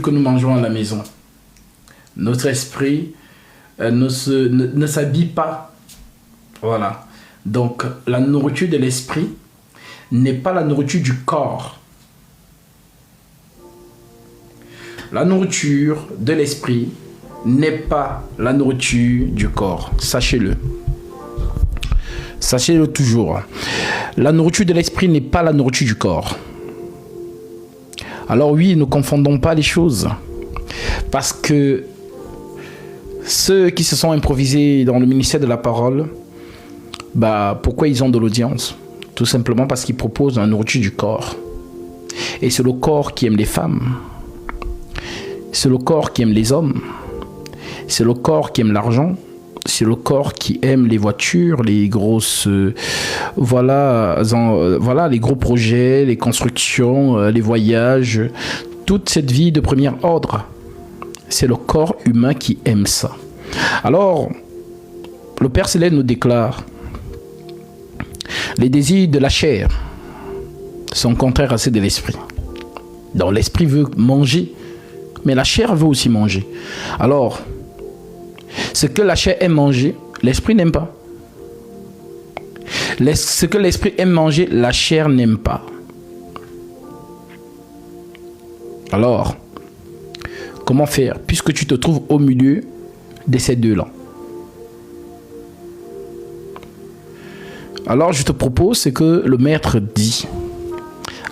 que nous mangeons à la maison. Notre esprit ne s'habille pas. Voilà. Donc, la nourriture de l'esprit n'est pas la nourriture du corps. La nourriture de l'esprit n'est pas la nourriture du corps. Sachez-le. Sachez-le toujours. La nourriture de l'esprit n'est pas la nourriture du corps. Alors oui, ne confondons pas les choses. Parce que ceux qui se sont improvisés dans le ministère de la parole, pourquoi ils ont de l'audience? Tout simplement parce qu'ils proposent la nourriture du corps. Et c'est le corps qui aime les femmes. C'est le corps qui aime les hommes. C'est le corps qui aime l'argent. C'est le corps qui aime les voitures, les grosses... les gros projets, les constructions, les voyages. Toute cette vie de premier ordre. C'est le corps humain qui aime ça. Alors, le Père Céleste nous déclare: les désirs de la chair sont contraires à ceux de l'esprit. Donc l'esprit veut manger, mais la chair veut aussi manger. Alors, ce que la chair aime manger, l'esprit n'aime pas. Ce que l'esprit aime manger, la chair n'aime pas. Alors, comment faire puisque tu te trouves au milieu de ces deux-là? Alors, je te propose ce que le Maître dit,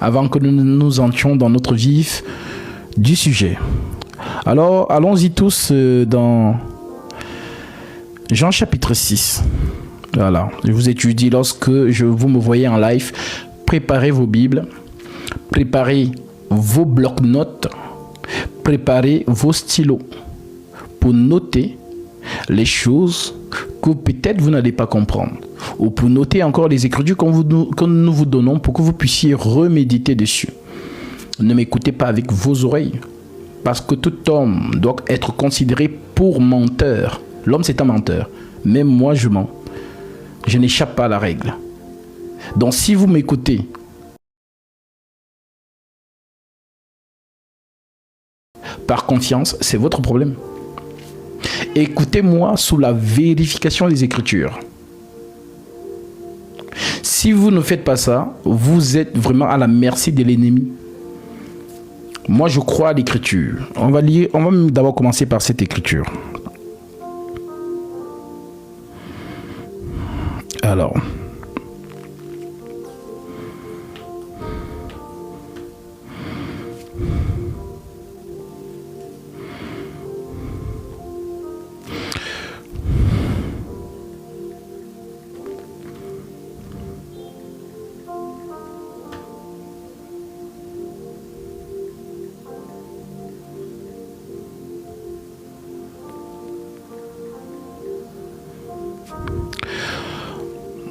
avant que nous entrions dans notre vif du sujet. Alors, allons-y tous dans Jean chapitre 6. Voilà, je vous étudie lorsque vous me voyez en live. Préparez vos Bibles, préparez vos blocs-notes, préparez vos stylos pour noter les choses que peut-être vous n'allez pas comprendre, ou pour noter encore les écritures que nous vous donnons pour que vous puissiez reméditer dessus. Ne m'écoutez pas avec vos oreilles, parce que tout homme doit être considéré pour menteur. L'homme, c'est un menteur. Même moi, je mens. Je n'échappe pas à la règle. Donc, si vous m'écoutez par confiance, c'est votre problème. Écoutez-moi sous la vérification des Écritures. Si vous ne faites pas ça, vous êtes vraiment à la merci de l'ennemi. Moi, je crois à l'Écriture. On va d'abord commencer par cette Écriture. Alors,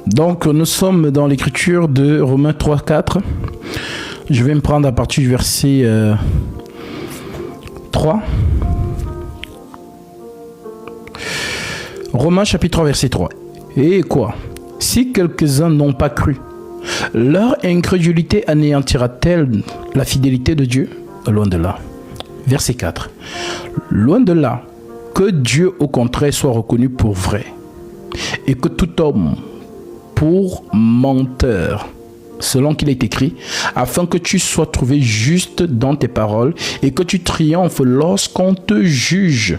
donc nous sommes dans l'écriture de Romains 3, 4. Je vais me prendre à partir du verset 3. Romains chapitre 3, verset 3. Et quoi? Si quelques-uns n'ont pas cru, leur incrédulité anéantira-t-elle la fidélité de Dieu? Loin de là. Verset 4. Loin de là, que Dieu au contraire soit reconnu pour vrai, et que tout homme pour menteur, selon qu'il est écrit, afin que tu sois trouvé juste dans tes paroles et que tu triomphes lorsqu'on te juge.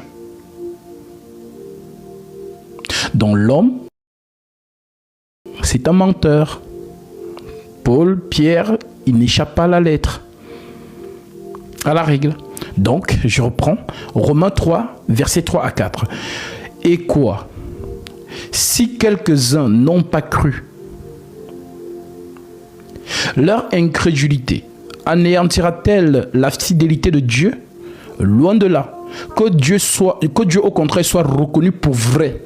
Donc l'homme, c'est un menteur. Paul, Pierre, il n'échappe pas à la lettre, à la règle. Donc, je reprends Romains 3, versets 3 à 4. Et quoi? Si quelques-uns n'ont pas cru, leur incrédulité anéantira-t-elle la fidélité de Dieu? Loin de là. Que Dieu au contraire soit reconnu pour vrai,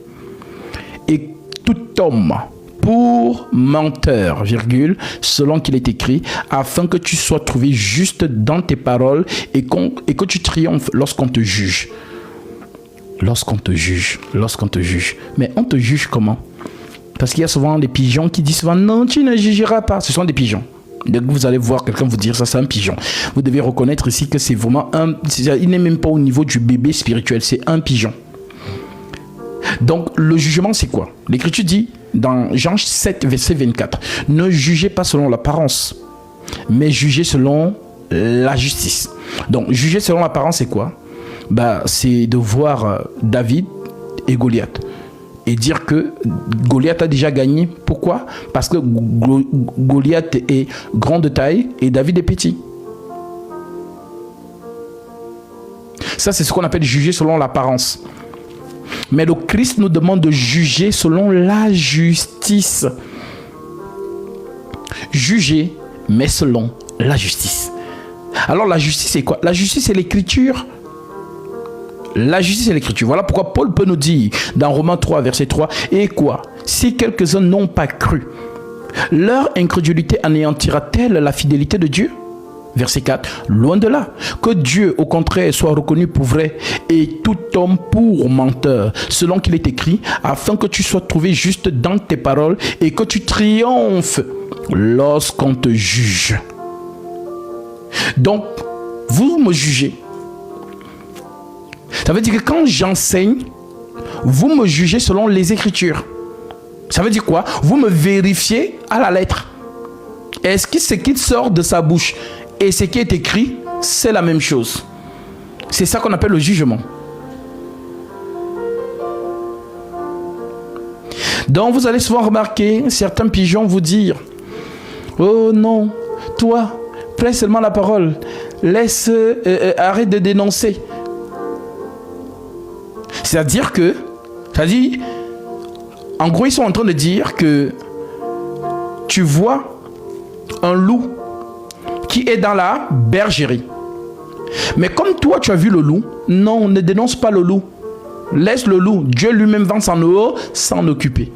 et tout homme pour menteur, virgule, selon qu'il est écrit, afin que tu sois trouvé juste dans tes paroles et que tu triomphes lorsqu'on te juge. Lorsqu'on te juge. Mais on te juge comment? Parce qu'il y a souvent des pigeons qui disent souvent, non, tu ne jugeras pas. Ce sont des pigeons. Dès que vous allez voir quelqu'un vous dire ça, c'est un pigeon. Vous devez reconnaître ici que c'est vraiment il n'est même pas au niveau du bébé spirituel, c'est un pigeon. Donc, le jugement, c'est quoi? L'Écriture dit dans Jean 7, verset 24, ne jugez pas selon l'apparence, mais jugez selon la justice. Donc, juger selon l'apparence, c'est quoi? C'est de voir David et Goliath et dire que Goliath a déjà gagné. Pourquoi? Parce que Goliath est grand de taille et David est petit. Ça, c'est ce qu'on appelle juger selon l'apparence. Mais le Christ nous demande de juger selon la justice. Juger, mais selon la justice. Alors la justice, c'est quoi? La justice, c'est l'écriture. La justice, c'est l'écriture. Voilà pourquoi Paul peut nous dire dans Romains 3, verset 3, et quoi? Si quelques-uns n'ont pas cru, leur incrédulité anéantira-t-elle la fidélité de Dieu? Verset 4, loin de là. Que Dieu, au contraire, soit reconnu pour vrai et tout homme pour menteur, selon qu'il est écrit, afin que tu sois trouvé juste dans tes paroles et que tu triomphes lorsqu'on te juge. Donc, vous me jugez. Ça veut dire que quand j'enseigne, vous me jugez selon les Écritures. Ça veut dire quoi? Vous me vérifiez à la lettre. Est-ce que ce qui sort de sa bouche et ce qui est écrit, c'est la même chose? C'est ça qu'on appelle le jugement. Donc vous allez souvent remarquer certains pigeons vous dire, oh non, toi, prête seulement la parole, arrête de dénoncer. C'est-à-dire que, en gros, ils sont en train de dire que tu vois un loup qui est dans la bergerie. Mais comme toi, tu as vu le loup, non, ne dénonce pas le loup. Laisse le loup. Dieu lui-même va s'en occuper.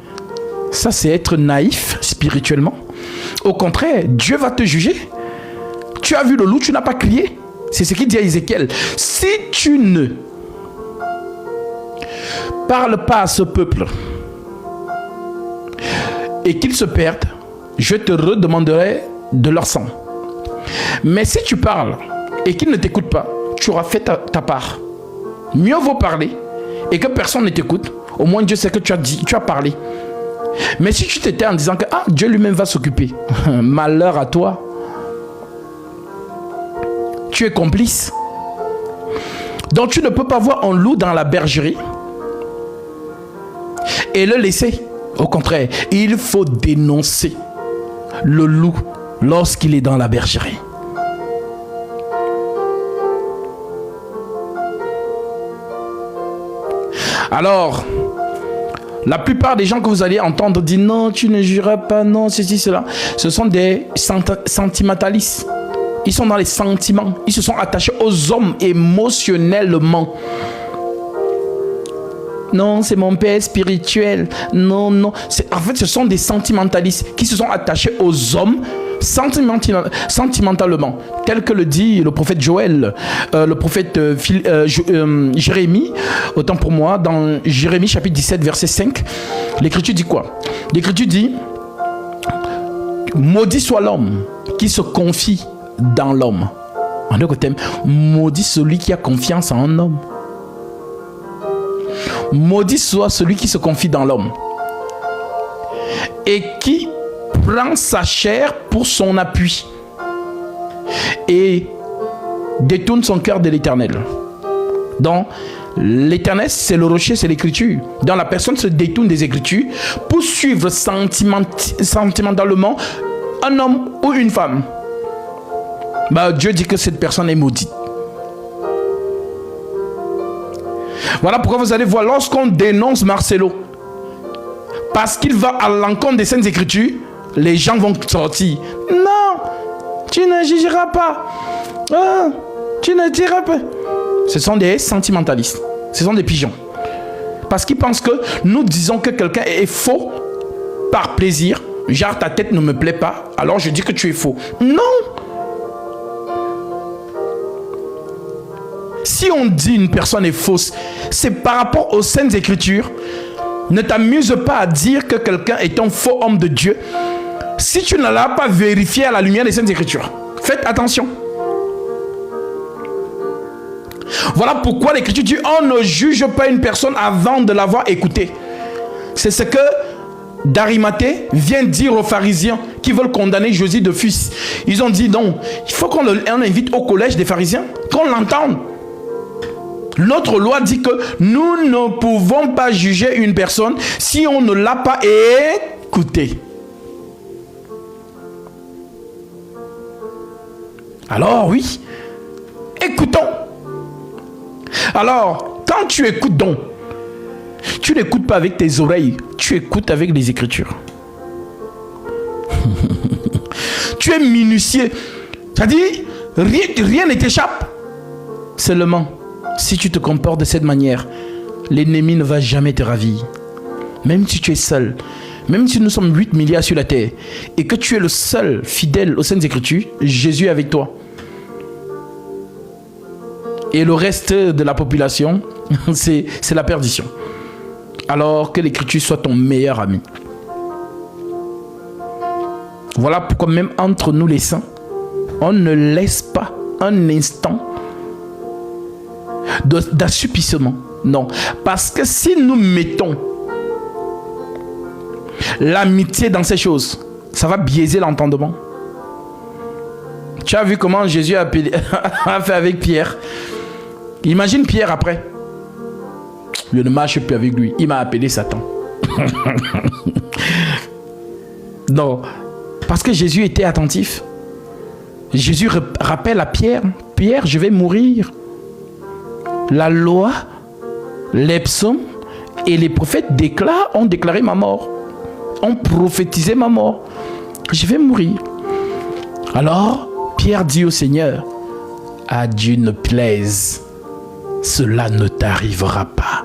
Ça, c'est être naïf spirituellement. Au contraire, Dieu va te juger. Tu as vu le loup, tu n'as pas crié. C'est ce qu'il dit à Ézéchiel. Si tu ne parles pas à ce peuple et qu'ils se perdent, je te redemanderai de leur sang. Mais si tu parles et qu'ils ne t'écoutent pas, tu auras fait ta part. Mieux vaut parler et que personne ne t'écoute. Au moins Dieu sait que tu as dit, tu as parlé. Mais si tu t'étais en disant que Dieu lui-même va s'occuper, malheur à toi. Tu es complice. Donc tu ne peux pas voir un loup dans la bergerie et le laisser. Au contraire, il faut dénoncer le loup lorsqu'il est dans la bergerie. Alors, la plupart des gens que vous allez entendre dire non, tu ne jureras pas, non, ceci, cela, ce sont des sentimentalistes. Ils sont dans les sentiments. Ils se sont attachés aux hommes émotionnellement. Non, c'est mon père spirituel. Non, non. En fait, ce sont des sentimentalistes qui se sont attachés aux hommes sentimentalement. Tel que le dit le prophète Joël, le prophète Jérémie, autant pour moi, dans Jérémie chapitre 17, verset 5, l'Écriture dit quoi? L'Écriture dit, maudit soit l'homme qui se confie dans l'homme. En d'autres termes, maudit celui qui a confiance en un homme. Maudit soit celui qui se confie dans l'homme et qui prend sa chair pour son appui et détourne son cœur de l'Éternel. Donc, l'Éternel, c'est le rocher, c'est l'Écriture. Donc, la personne se détourne des Écritures pour suivre sentimentalement un homme ou une femme. Dieu dit que cette personne est maudite. Voilà pourquoi vous allez voir, lorsqu'on dénonce Marcelo, parce qu'il va à l'encontre des Saintes Écritures, les gens vont sortir. Non, tu ne jugeras pas. Tu ne diras pas. Ce sont des sentimentalistes. Ce sont des pigeons. Parce qu'ils pensent que nous disons que quelqu'un est faux par plaisir. Genre, ta tête ne me plaît pas, alors je dis que tu es faux. Non. Si on dit une personne est fausse, c'est par rapport aux Saintes Écritures. Ne t'amuse pas à dire que quelqu'un est un faux homme de Dieu si tu ne l'as pas vérifié à la lumière des Saintes Écritures. Faites attention. Voilà pourquoi l'Écriture dit on ne juge pas une personne avant de l'avoir écoutée. C'est ce que d'Arimathée vient dire aux pharisiens qui veulent condamner Jésus de fils. Ils ont dit non, il faut qu'on l'invite au collège des pharisiens, qu'on l'entende. Notre loi dit que nous ne pouvons pas juger une personne si on ne l'a pas écoutée. Alors oui, écoutons. Alors, quand tu écoutes donc, tu n'écoutes pas avec tes oreilles, tu écoutes avec les Écritures. Tu es minutieux. C'est-à-dire, rien ne t'échappe. Seulement, si tu te comportes de cette manière, l'ennemi ne va jamais te ravir. Même si tu es seul, même si nous sommes 8 milliards sur la terre, et que tu es le seul fidèle aux Saintes Écritures, Jésus est avec toi. Et le reste de la population, c'est la perdition. Alors que l'Écriture soit ton meilleur ami. Voilà pourquoi même entre nous les saints, on ne laisse pas un instant d'assupissement. Non. Parce que si nous mettons l'amitié dans ces choses, ça va biaiser l'entendement. Tu as vu comment Jésus a fait avec Pierre. Imagine Pierre après. Je ne marche plus avec lui. Il m'a appelé Satan. Non. Parce que Jésus était attentif. Jésus rappelle à Pierre, Pierre, je vais mourir. La loi, les psaumes et les prophètes ont déclaré ma mort. Ont prophétisé ma mort. Je vais mourir. Alors, Pierre dit au Seigneur, à Dieu ne plaise, cela ne t'arrivera pas.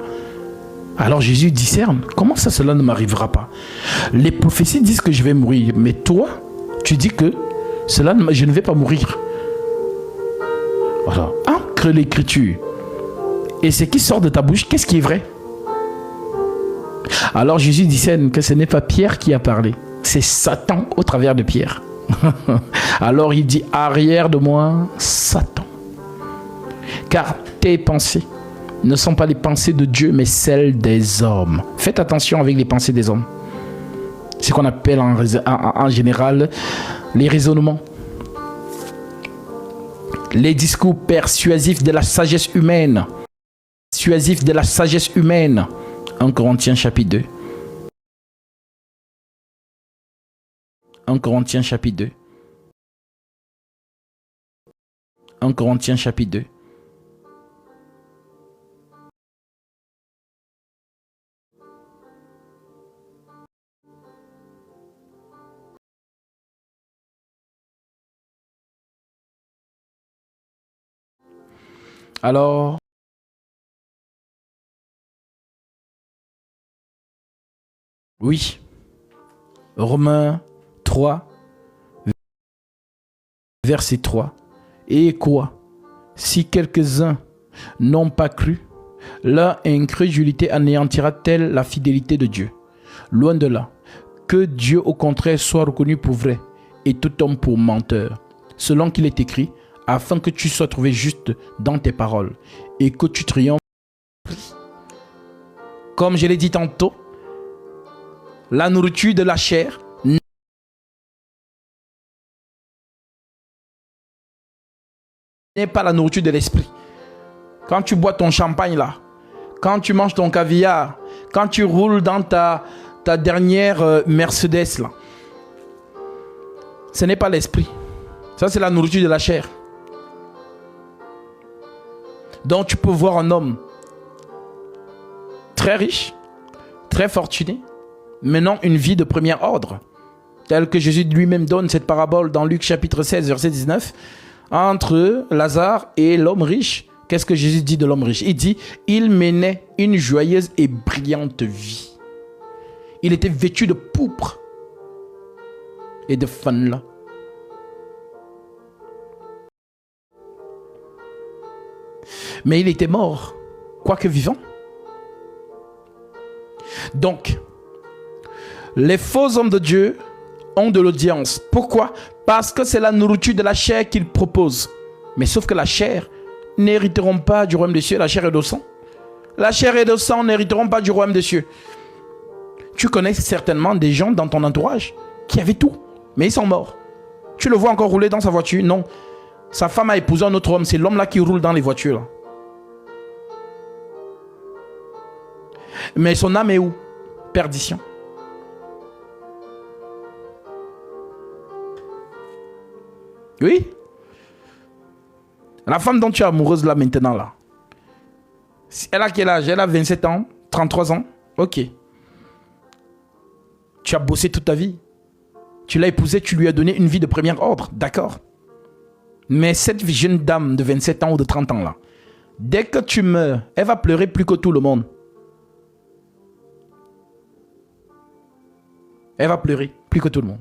Alors Jésus discerne, comment ça cela ne m'arrivera pas? Les prophéties disent que je vais mourir, mais toi, tu dis que je ne vais pas mourir. Voilà. Ancre l'Écriture. Et ce qui sort de ta bouche, qu'est-ce qui est vrai? Alors Jésus discerne que ce n'est pas Pierre qui a parlé, c'est Satan au travers de Pierre. Alors il dit, arrière de moi, Satan. Car tes pensées ne sont pas les pensées de Dieu, mais celles des hommes. Faites attention avec les pensées des hommes. C'est ce qu'on appelle en général les raisonnements. Les discours persuasifs de la sagesse humaine. Persuasifs de la sagesse humaine. 1 Corinthiens chapitre 2. 1 Corinthiens chapitre 2. 1 Corinthiens chapitre 2. Alors, oui, Romains 3, verset 3. Et quoi? Si quelques-uns n'ont pas cru, leur incrédulité anéantira-t-elle la fidélité de Dieu? Loin de là. Que Dieu au contraire soit reconnu pour vrai et tout homme pour menteur, selon qu'il est écrit, afin que tu sois trouvé juste dans tes paroles et que tu triomphes. Comme je l'ai dit tantôt, la nourriture de la chair n'est pas la nourriture de l'esprit. Quand tu bois ton champagne là, quand tu manges ton caviar, quand tu roules dans ta dernière Mercedes là, ce n'est pas l'esprit. Ça c'est la nourriture de la chair. Donc tu peux voir un homme très riche, très fortuné, menant une vie de premier ordre, tel que Jésus lui-même donne cette parabole dans Luc chapitre 16, verset 19, entre Lazare et l'homme riche. Qu'est-ce que Jésus dit de l'homme riche? Il dit, il menait une joyeuse et brillante vie. Il était vêtu de pourpre et de fanlin. Mais il était mort, quoique vivant. Donc, les faux hommes de Dieu ont de l'audience. Pourquoi? Parce que c'est la nourriture de la chair qu'ils proposent. Mais sauf que la chair n'hériteront pas du royaume des cieux, la chair et le sang. La chair et le sang n'hériteront pas du royaume des cieux. Tu connais certainement des gens dans ton entourage qui avaient tout, mais ils sont morts. Tu le vois encore rouler dans sa voiture? Non. Sa femme a épousé un autre homme. C'est l'homme là qui roule dans les voitures. Là. Mais son âme est où? Perdition. Oui. La femme dont tu es amoureuse là maintenant là. Elle a quel âge? Elle a 27 ans, 33 ans. Ok. Tu as bossé toute ta vie. Tu l'as épousée, tu lui as donné une vie de premier ordre. D'accord. Mais cette jeune dame de 27 ans ou de 30 ans là, dès que tu meurs, elle va pleurer plus que tout le monde. Elle va pleurer plus que tout le monde.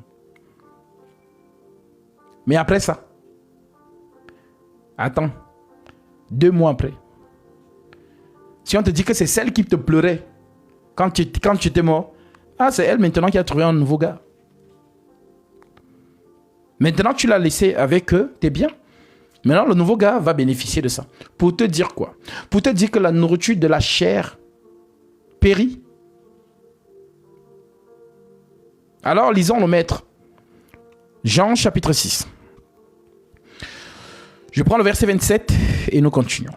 Mais après ça, attends, 2 mois après, si on te dit que c'est celle qui te pleurait quand tu étais mort, ah, c'est elle maintenant qui a trouvé un nouveau gars. Maintenant, tu l'as laissé avec eux, t'es bien. Maintenant, le nouveau gars va bénéficier de ça. Pour te dire quoi? Pour te dire que la nourriture de la chair périt. Alors, lisons le maître. Jean chapitre 6. Je prends le verset 27 et nous continuons.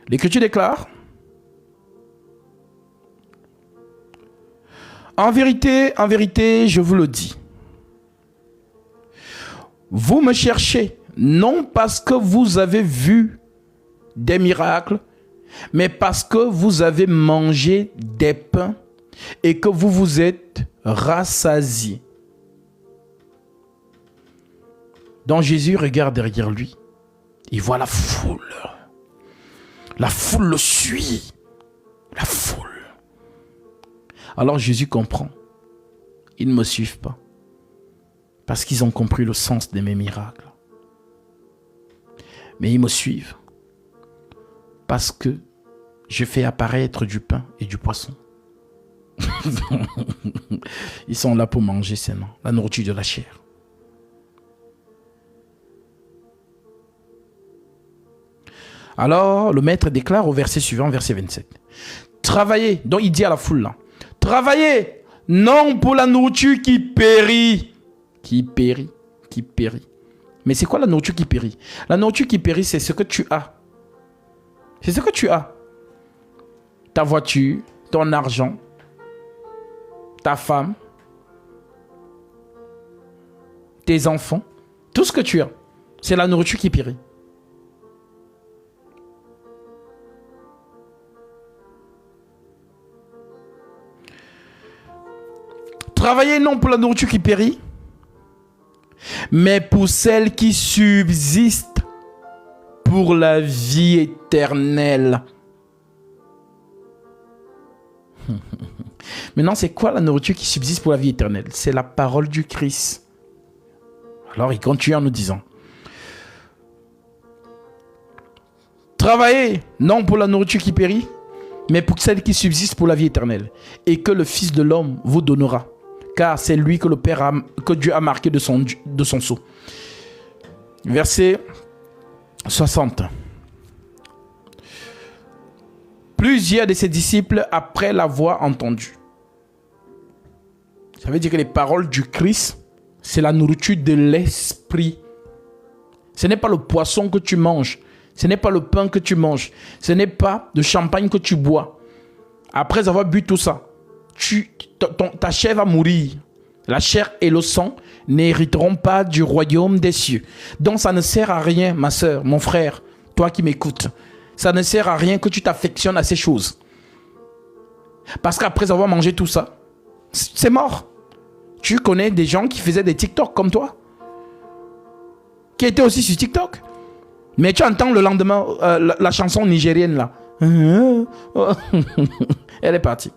L'Écriture déclare: en vérité, je vous le dis. Vous me cherchez, non parce que vous avez vu des miracles, mais parce que vous avez mangé des pains et que vous vous êtes rassasiés. Donc Jésus regarde derrière lui. Il voit la foule. La foule le suit. La foule. Alors Jésus comprend. Ils ne me suivent pas. Parce qu'ils ont compris le sens de mes miracles. Mais ils me suivent. Parce que je fais apparaître du pain et du poisson. Ils sont là pour manger seulement la nourriture de la chair. Alors, le maître déclare au verset suivant, verset 27. Travaillez, donc il dit à la foule là, travaillez, non pour la nourriture qui périt. Qui périt. Mais c'est quoi la nourriture qui périt? La nourriture qui périt, c'est ce que tu as. C'est ce que tu as. Ta voiture, ton argent, ta femme, tes enfants, tout ce que tu as. C'est la nourriture qui périt. Travaillez non pour la nourriture qui périt, mais pour celle qui subsiste pour la vie éternelle. Maintenant, c'est quoi la nourriture qui subsiste pour la vie éternelle? C'est la parole du Christ. Alors, il continue en nous disant: travaillez non pour la nourriture qui périt, mais pour celle qui subsiste pour la vie éternelle, et que le Fils de l'homme vous donnera. Car c'est lui que que Dieu a marqué de son sceau. Verset 60. Plusieurs de ses disciples, après l'avoir entendu. Ça veut dire que les paroles du Christ, c'est la nourriture de l'esprit. Ce n'est pas le poisson que tu manges. Ce n'est pas le pain que tu manges. Ce n'est pas le champagne que tu bois. Après avoir bu tout ça, ta chair va mourir. La chair et le sang n'hériteront pas du royaume des cieux. Donc ça ne sert à rien, ma soeur, mon frère, toi qui m'écoutes. Ça ne sert à rien que tu t'affectionnes à ces choses. Parce qu'après avoir mangé tout ça, c'est mort. Tu connais des gens qui faisaient des TikTok comme toi, qui étaient aussi sur TikTok. Mais tu entends le lendemain la chanson nigérienne là. Elle est partie.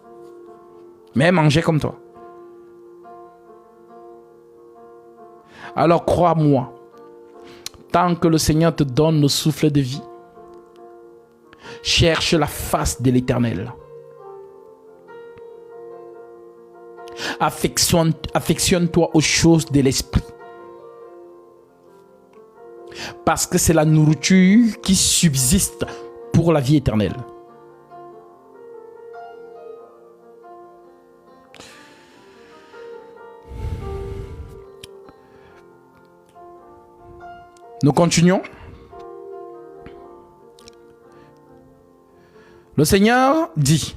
Mais elle mangeait comme toi. Alors crois-moi, tant que le Seigneur te donne le souffle de vie, cherche la face de l'Éternel. affectionne-toi aux choses de l'esprit. Parce que c'est la nourriture qui subsiste pour la vie éternelle. Nous continuons. Le Seigneur dit,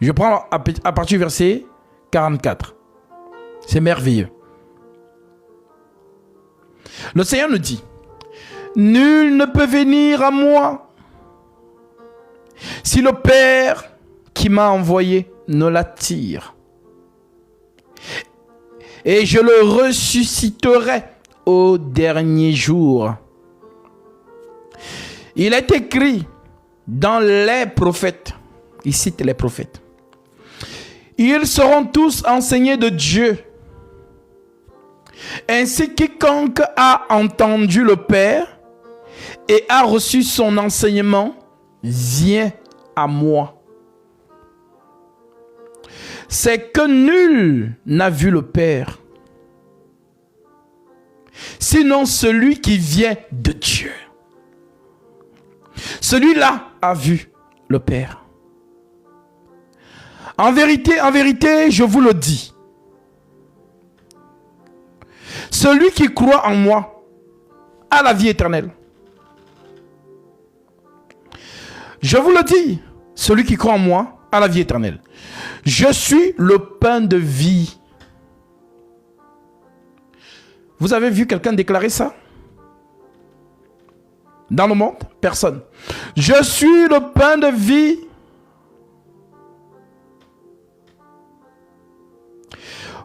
je prends à partir du verset 44. C'est merveilleux. Le Seigneur nous dit, nul ne peut venir à moi si le Père qui m'a envoyé ne l'attire. Et je le ressusciterai au dernier jour. Il est écrit dans les prophètes, il cite les prophètes, ils seront tous enseignés de Dieu. Ainsi quiconque a entendu le Père et a reçu son enseignement vient à moi. C'est que nul n'a vu le Père, sinon celui qui vient de Dieu. Celui-là a vu le Père. En vérité, je vous le dis. Celui qui croit en moi a la vie éternelle. Je vous le dis, celui qui croit en moi a la vie éternelle. Je suis le pain de vie. Vous avez vu quelqu'un déclarer ça? Dans le monde? Personne. Je suis le pain de vie.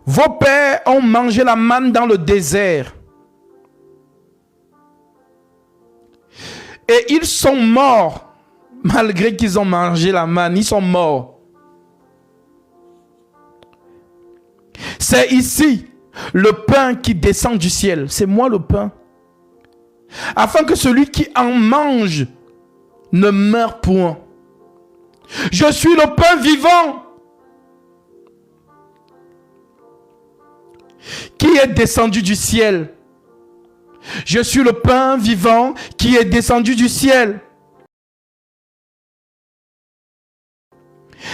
Vos pères ont mangé la manne dans le désert. Et ils sont morts. Malgré qu'ils ont mangé la manne, ils sont morts. C'est ici le pain qui descend du ciel. C'est moi le pain. Afin que celui qui en mange ne meure point. Je suis le pain vivant qui est descendu du ciel. Je suis le pain vivant qui est descendu du ciel.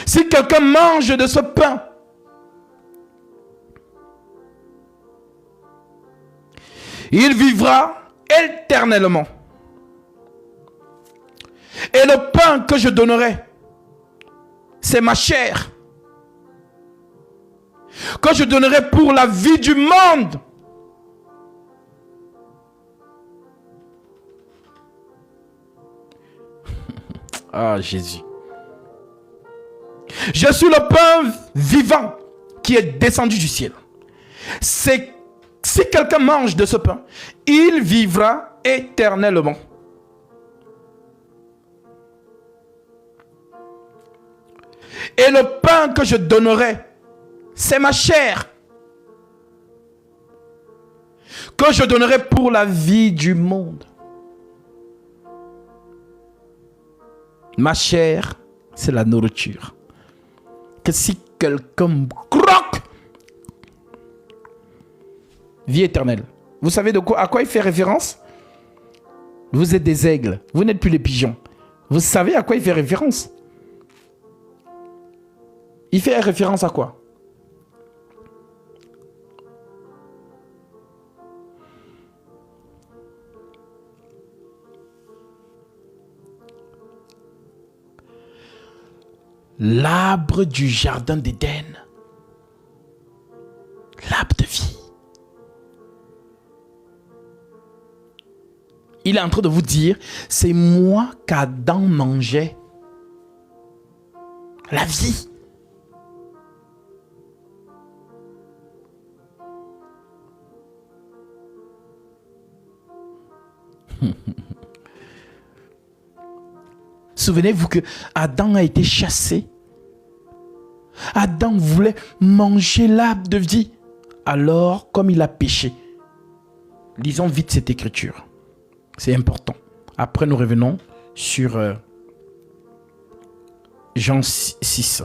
Si quelqu'un mange de ce pain, il vivra éternellement. Et le pain que je donnerai, c'est ma chair, que je donnerai pour la vie du monde. Ah, Jésus. Je suis le pain vivant qui est descendu du ciel. C'est si quelqu'un mange de ce pain, il vivra éternellement. Et le pain que je donnerai, c'est ma chair, que je donnerai pour la vie du monde. Ma chair, c'est la nourriture. Que si quelqu'un croque, vie éternelle. Vous savez à quoi il fait référence? Vous êtes des aigles, vous n'êtes plus les pigeons. Vous savez à quoi il fait référence? Il fait référence à quoi? L'arbre du jardin d'Éden. L'arbre de vie. Il est en train de vous dire, c'est moi qu'Adam mangeait. La vie. Souvenez-vous que Adam a été chassé. Adam voulait manger l'arbre de vie. Alors, comme il a péché, lisons vite cette écriture. C'est important. Après, nous revenons sur Jean 6.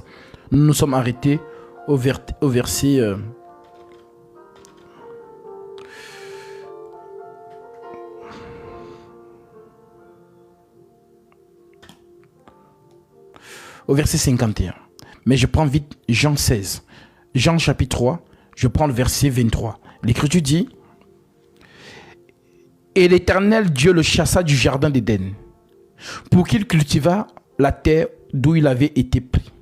Nous nous sommes arrêtés au verset... au verset 51. Mais je prends vite Jean 16. Jean chapitre 3, je prends le verset 23. L'Écriture dit: et l'Éternel Dieu le chassa du jardin d'Éden, pour qu'il cultivât la terre d'où il avait été pris.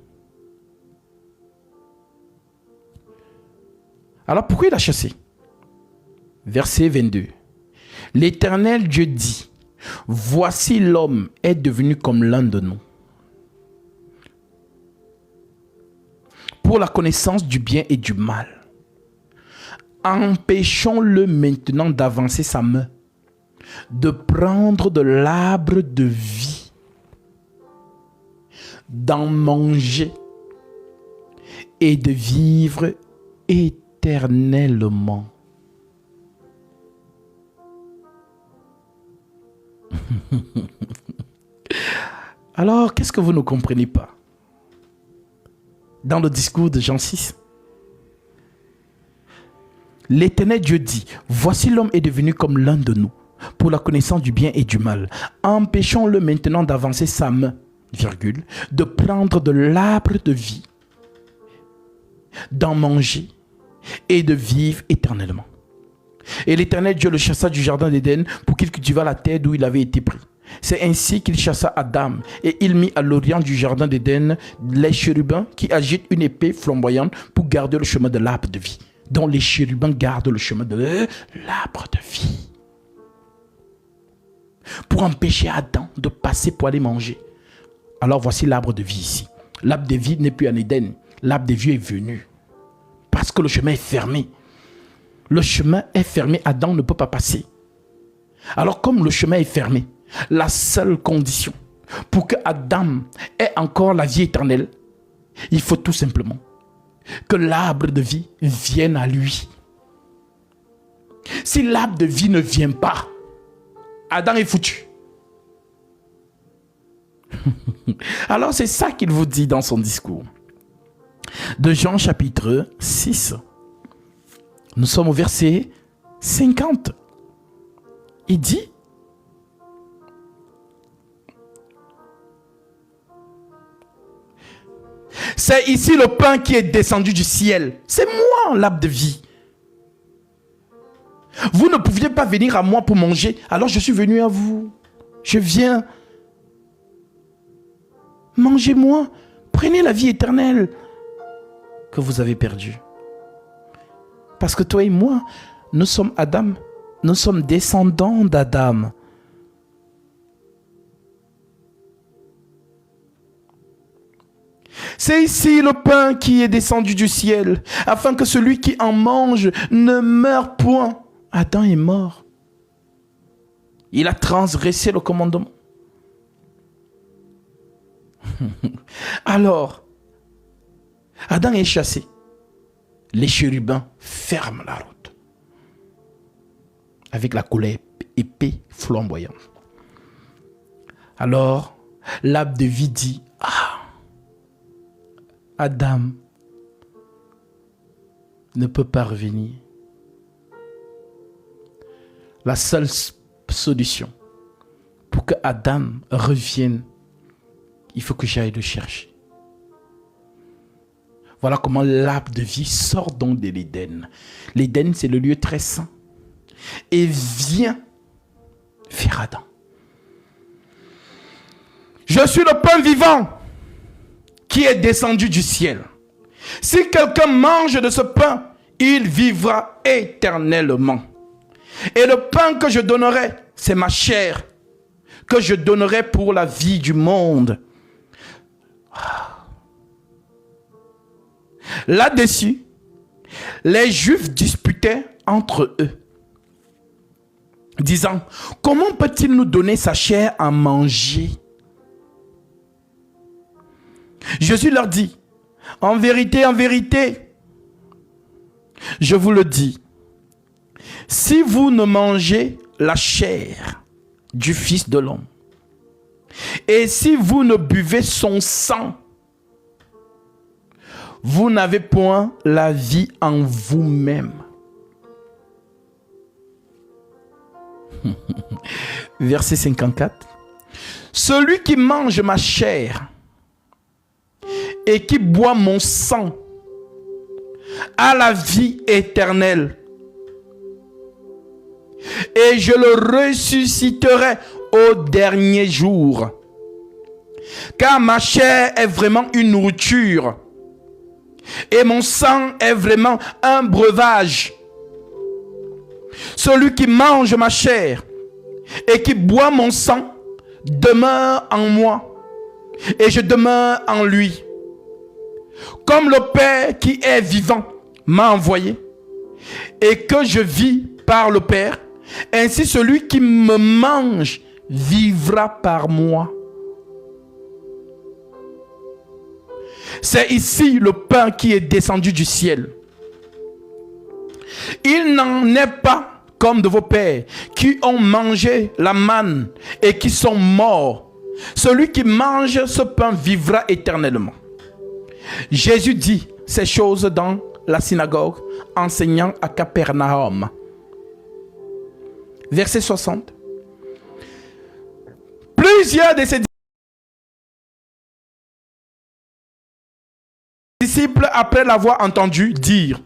Alors pourquoi il a chassé? Verset 22. L'Éternel Dieu dit: voici l'homme est devenu comme l'un de nous, pour la connaissance du bien et du mal. Empêchons-le maintenant d'avancer sa main, de prendre de l'arbre de vie, d'en manger et de vivre éternellement. Alors, qu'est-ce que vous ne comprenez pas dans le discours de Jean 6? L'Éternel Dieu dit: voici l'homme est devenu comme l'un de nous, pour la connaissance du bien et du mal. Empêchons-le maintenant d'avancer sa main, virgule, de prendre de l'arbre de vie, d'en manger et de vivre éternellement. Et l'Éternel Dieu le chassa du jardin d'Éden pour qu'il cultivât la terre d'où il avait été pris. C'est ainsi qu'il chassa Adam, et il mit à l'orient du jardin d'Éden les chérubins qui agitent une épée flamboyante pour garder le chemin de l'arbre de vie. Donc les chérubins gardent le chemin de l'arbre de vie, pour empêcher Adam de passer pour aller manger. Alors voici l'arbre de vie ici. L'arbre de vie n'est plus en Éden. L'arbre de vie est venu, parce que le chemin est fermé. Le chemin est fermé, Adam ne peut pas passer. Alors comme le chemin est fermé, la seule condition pour que Adam ait encore la vie éternelle, il faut tout simplement que l'arbre de vie vienne à lui. Si l'arbre de vie ne vient pas, Adam est foutu. Alors c'est ça qu'il vous dit dans son discours. De Jean chapitre 6. Nous sommes au verset 50. Il dit: c'est ici le pain qui est descendu du ciel. C'est moi l'arbre de vie. Vous ne pouviez pas venir à moi pour manger, alors je suis venu à vous. Je viens. Mangez-moi. Prenez la vie éternelle que vous avez perdue. Parce que toi et moi, nous sommes Adam. Nous sommes descendants d'Adam. C'est ici le pain qui est descendu du ciel, afin que celui qui en mange ne meure point. Adam est mort. Il a transgressé le commandement. Alors, Adam est chassé. Les chérubins ferment la route avec la colère épée flamboyante. Alors, l'arbre de vie dit: ah, Adam ne peut pas revenir. La seule solution pour que Adam revienne, il faut que j'aille le chercher. Voilà comment l'arbre de vie sort donc de l'Éden. L'Éden, c'est le lieu très saint. Et vient vers Adam. Je suis le pain vivant qui est descendu du ciel. Si quelqu'un mange de ce pain, il vivra éternellement. Et le pain que je donnerai, c'est ma chair, que je donnerai pour la vie du monde. Là-dessus, les Juifs disputaient entre eux, disant: comment peut-il nous donner sa chair à manger? Jésus leur dit: en vérité, je vous le dis, si vous ne mangez la chair du Fils de l'homme, et si vous ne buvez son sang, vous n'avez point la vie en vous-même. Verset 54. Celui qui mange ma chair et qui boit mon sang a la vie éternelle. Et je le ressusciterai au dernier jour. Car ma chair est vraiment une nourriture et mon sang est vraiment un breuvage. Celui qui mange ma chair et qui boit mon sang demeure en moi et je demeure en lui. Comme le Père qui est vivant m'a envoyé et que je vis par le Père, ainsi celui qui me mange vivra par moi. C'est ici le pain qui est descendu du ciel. Il n'en est pas comme de vos pères qui ont mangé la manne et qui sont morts. Celui qui mange ce pain vivra éternellement. Jésus dit ces choses dans la synagogue, enseignant à Capernaum. Verset 60. Plusieurs de ses disciples, après l'avoir entendu dire,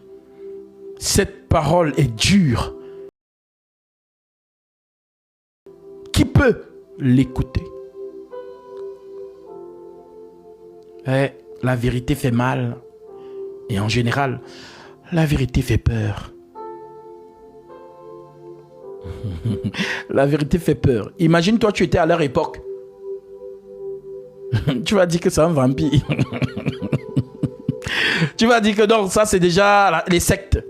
cette parole est dure. Qui peut l'écouter? La vérité fait mal. Et en général, la vérité fait peur. La vérité fait peur. Imagine-toi, tu étais à leur époque. Tu vas dire que c'est un vampire. Tu vas dire que non, ça c'est déjà les sectes.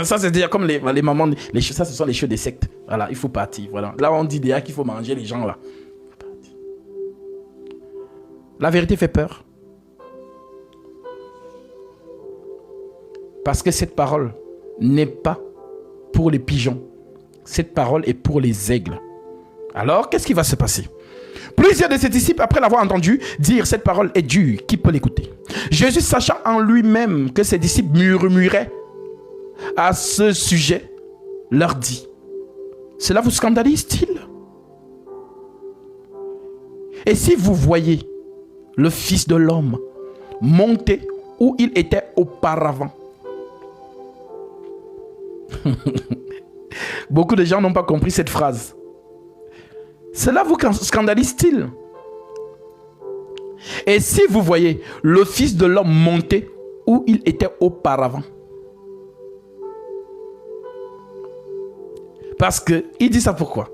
Ça c'est déjà comme les mamans, ça ce sont les cheveux des sectes. Voilà, il faut partir. Voilà. Là on dit déjà qu'il faut manger les gens là. La vérité fait peur. Parce que cette parole n'est pas pour les pigeons. Cette parole est pour les aigles. Alors, qu'est-ce qui va se passer? Plusieurs de ses disciples, après l'avoir entendu dire cette parole est dure, qui peut l'écouter? Jésus, sachant en lui-même que ses disciples murmuraient à ce sujet, leur dit, cela vous scandalise-t-il? Et si vous voyez le Fils de l'homme monter où il était auparavant? Beaucoup de gens n'ont pas compris cette phrase. Cela vous scandalise-t-il? Et si vous voyez le Fils de l'homme monter où il était auparavant? Parce que il dit ça pourquoi?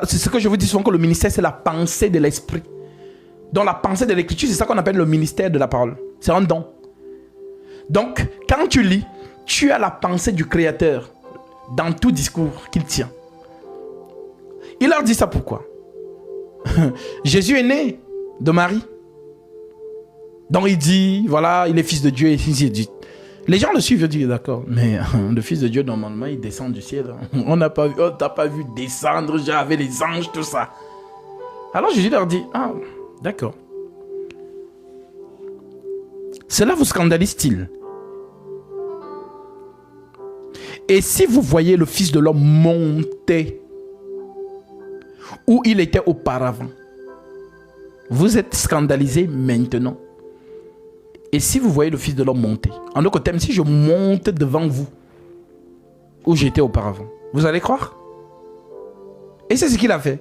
C'est ce que je vous dis souvent, que le ministère c'est la pensée de l'esprit. Donc la pensée de l'écriture, c'est ça qu'on appelle le ministère de la parole. C'est un don. Donc quand tu lis, tu as la pensée du Créateur dans tout discours qu'il tient. Il leur dit ça pourquoi? Jésus est né de Marie. Donc il dit, voilà, il est fils de Dieu et ainsi de suite. Les gens le suivent et disent, d'accord, mais le fils de Dieu, normalement, il descend du ciel. On n'a pas vu descendre, j'avais les anges, tout ça. Alors Jésus leur dit, ah, d'accord. Cela vous scandalise-t-il? Et si vous voyez le Fils de l'homme monter où il était auparavant, vous êtes scandalisé maintenant. Et si vous voyez le Fils de l'homme monter, en d'autres termes, si je monte devant vous où j'étais auparavant, vous allez croire? Et c'est ce qu'il a fait.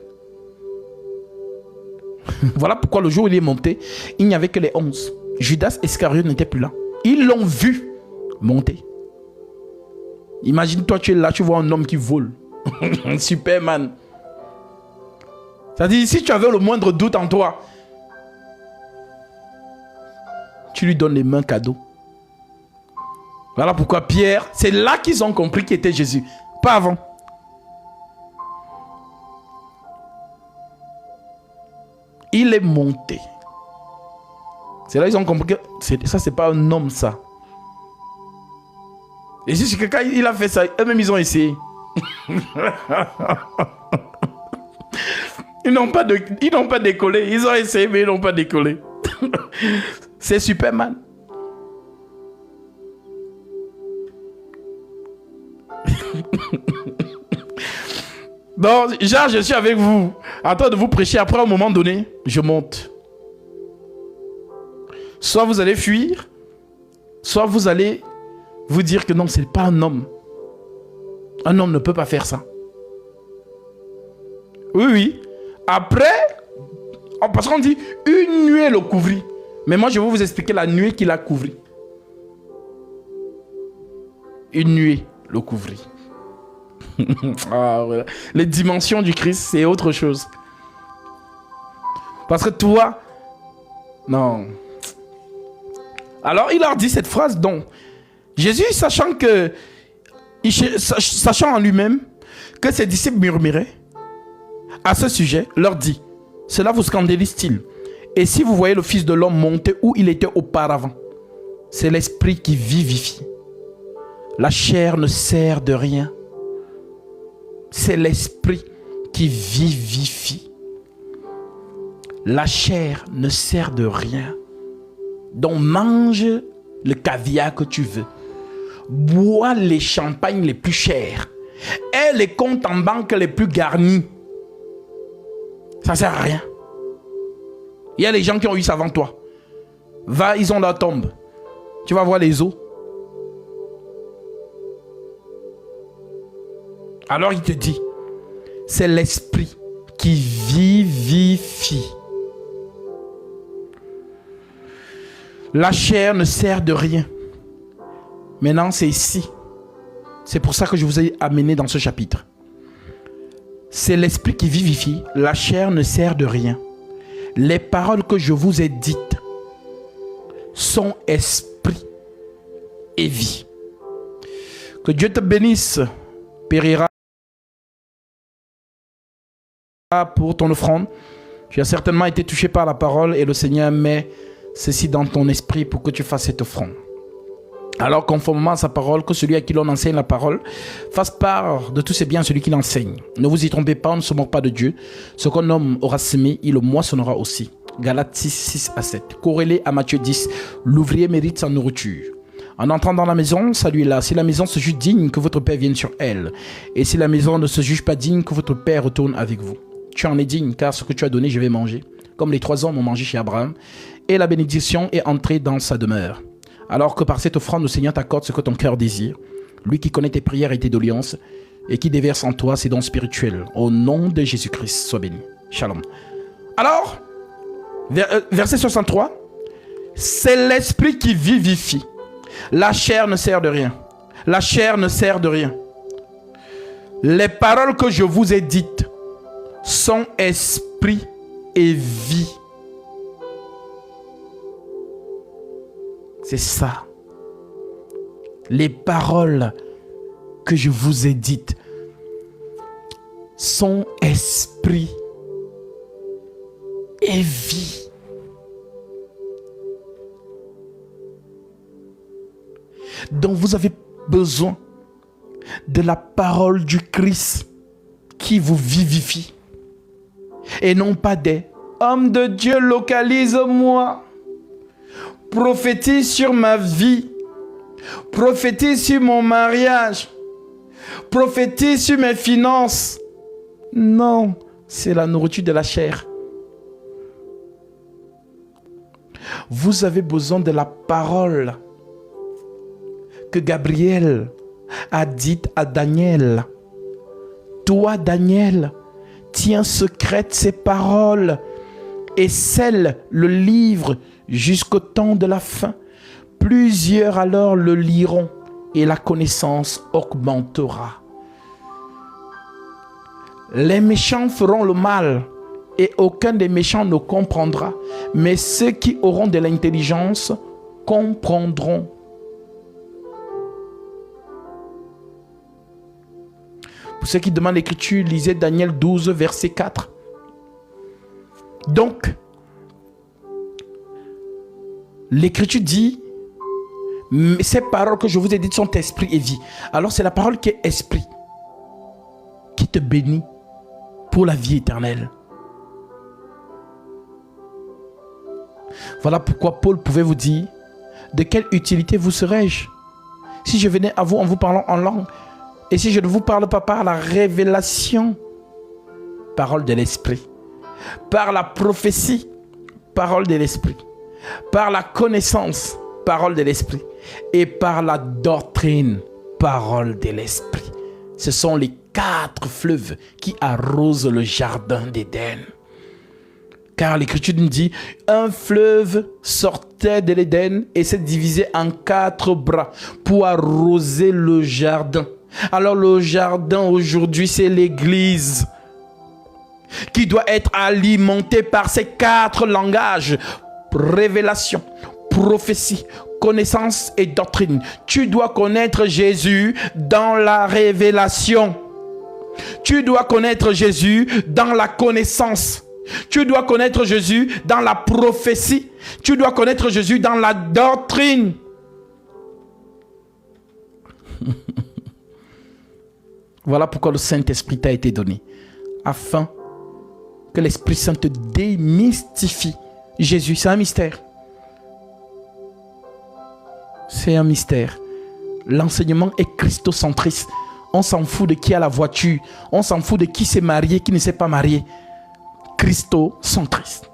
Voilà pourquoi le jour où il est monté, il n'y avait que les 11. Judas Iscariote n'était plus là. Ils l'ont vu monter. Imagine-toi, tu es là, tu vois un homme qui vole. Superman. C'est-à-dire, si tu avais le moindre doute en toi, tu lui donnes les mains cadeaux. Voilà pourquoi Pierre, c'est là qu'ils ont compris qui était Jésus. Pas avant. Il est monté. C'est là qu'ils ont compris que ça, c'est pas un homme, ça. Et si quelqu'un il a fait ça, eux-mêmes ils ont essayé. Ils n'ont pas décollé. Ils ont essayé, mais ils n'ont pas décollé. C'est Superman. Donc, genre, je suis avec vous, en train de vous prêcher. Après, à un moment donné, je monte. Soit vous allez fuir, soit vous allez vous dire que non, ce n'est pas un homme. Un homme ne peut pas faire ça. Oui, oui. Après, parce qu'on dit une nuée le couvrit. Mais moi, je vais vous expliquer la nuée qui l'a couvri. Une nuée le couvrit. Ah, voilà. Les dimensions du Christ, c'est autre chose. Parce que toi, non. Alors, il leur dit cette phrase, donc, Jésus, sachant en lui-même que ses disciples murmuraient à ce sujet, leur dit, cela vous scandalise-t-il? Et si vous voyez le Fils de l'homme monter où il était auparavant, c'est l'esprit qui vivifie. La chair ne sert de rien. C'est l'esprit qui vivifie. La chair ne sert de rien. Donc mange le caviar que tu veux. Bois les champagnes les plus chers. Et les comptes en banque les plus garnis. Ça ne sert à rien. Il y a les gens qui ont eu ça avant toi. Va, ils ont leur tombe. Tu vas voir les os. Alors il te dit, c'est l'esprit qui vivifie. La chair ne sert de rien. Maintenant, c'est ici. C'est pour ça que je vous ai amené dans ce chapitre. C'est l'esprit qui vivifie. La chair ne sert de rien. Les paroles que je vous ai dites sont esprit et vie. Que Dieu te bénisse, Périra, pour ton offrande. Tu as certainement été touché par la parole et le Seigneur met ceci dans ton esprit pour que tu fasses cette offrande. Alors, conformément à sa parole, que celui à qui l'on enseigne la parole fasse part de tous ses biens à celui qui l'enseigne. Ne vous y trompez pas, on ne se moque pas de Dieu. Ce qu'un homme aura semé, il le moissonnera aussi. Galates 6, 6 à 7. Corrélé à Matthieu 10, l'ouvrier mérite sa nourriture. En entrant dans la maison, saluez-la. Si la maison se juge digne, que votre Père vienne sur elle. Et si la maison ne se juge pas digne, que votre Père retourne avec vous. Tu en es digne, car ce que tu as donné, je vais manger. Comme les 3 hommes ont mangé chez Abraham. Et la bénédiction est entrée dans sa demeure. Alors que par cette offrande, le Seigneur t'accorde ce que ton cœur désire. Lui qui connaît tes prières et tes doléances, et qui déverse en toi ses dons spirituels. Au nom de Jésus-Christ, sois béni. Shalom. Alors, verset 63. C'est l'esprit qui vivifie. La chair ne sert de rien. La chair ne sert de rien. Les paroles que je vous ai dites sont esprit et vie. C'est ça. Les paroles que je vous ai dites sont esprit et vie. Donc vous avez besoin de la parole du Christ qui vous vivifie. Et non pas des hommes de Dieu, localise-moi. Prophétise sur ma vie. Prophétise sur mon mariage. Prophétise sur mes finances. Non, c'est la nourriture de la chair. Vous avez besoin de la parole que Gabriel a dite à Daniel. Toi, Daniel, tiens secrète ces paroles et scelle le livre jusqu'au temps de la fin. Plusieurs alors le liront et la connaissance augmentera. Les méchants feront le mal et aucun des méchants ne comprendra. Mais ceux qui auront de l'intelligence comprendront. Pour ceux qui demandent l'écriture, lisez Daniel 12, verset 4. Donc, l'écriture dit, ces paroles que je vous ai dites sont esprit et vie. Alors c'est la parole qui est esprit, qui te bénit pour la vie éternelle. Voilà pourquoi Paul pouvait vous dire, de quelle utilité vous serais-je si je venais à vous en vous parlant en langue, et si je ne vous parle pas par la révélation parole de l'esprit. Par la prophétie, parole de l'esprit. Par la connaissance, parole de l'esprit. Et par la doctrine, parole de l'esprit. Ce sont les 4 fleuves qui arrosent le jardin d'Éden. Car l'Écriture nous dit, un fleuve sortait de l'Éden et s'est divisé en 4 bras pour arroser le jardin. Alors le jardin aujourd'hui, c'est l'Église qui doit être alimentée par ces 4 langages. Révélation, prophétie, connaissance et doctrine. Tu dois connaître Jésus dans la révélation. Tu dois connaître Jésus dans la connaissance. Tu dois connaître Jésus dans la prophétie. Tu dois connaître Jésus dans la doctrine. Voilà pourquoi le Saint-Esprit t'a été donné. Afin que l'Esprit Saint te démystifie. Jésus, c'est un mystère. C'est un mystère. L'enseignement est christocentriste. On s'en fout de qui a la voiture. On s'en fout de qui s'est marié, qui ne s'est pas marié. Christocentriste.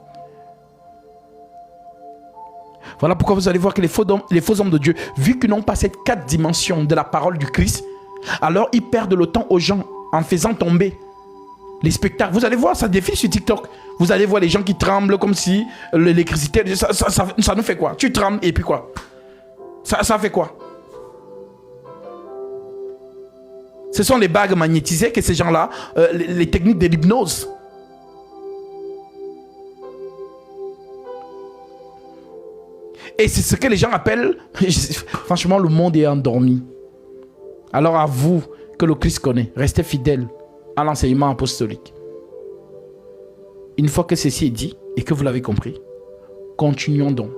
Voilà pourquoi vous allez voir que les faux hommes de Dieu, vu qu'ils n'ont pas ces 4 dimensions de la parole du Christ, alors ils perdent le temps aux gens en faisant tomber les spectacles. Vous allez voir, ça défile sur TikTok. Vous allez voir les gens qui tremblent comme si l'électricité... Ça nous fait quoi? Tu trembles et puis quoi? Ça fait quoi? Ce sont les bagues magnétisées que ces gens-là, les techniques de l'hypnose. Et c'est ce que les gens appellent... Franchement, le monde est endormi. Alors à vous que le Christ connaît, restez fidèles à l'enseignement apostolique. Une fois que ceci est dit et que vous l'avez compris, continuons donc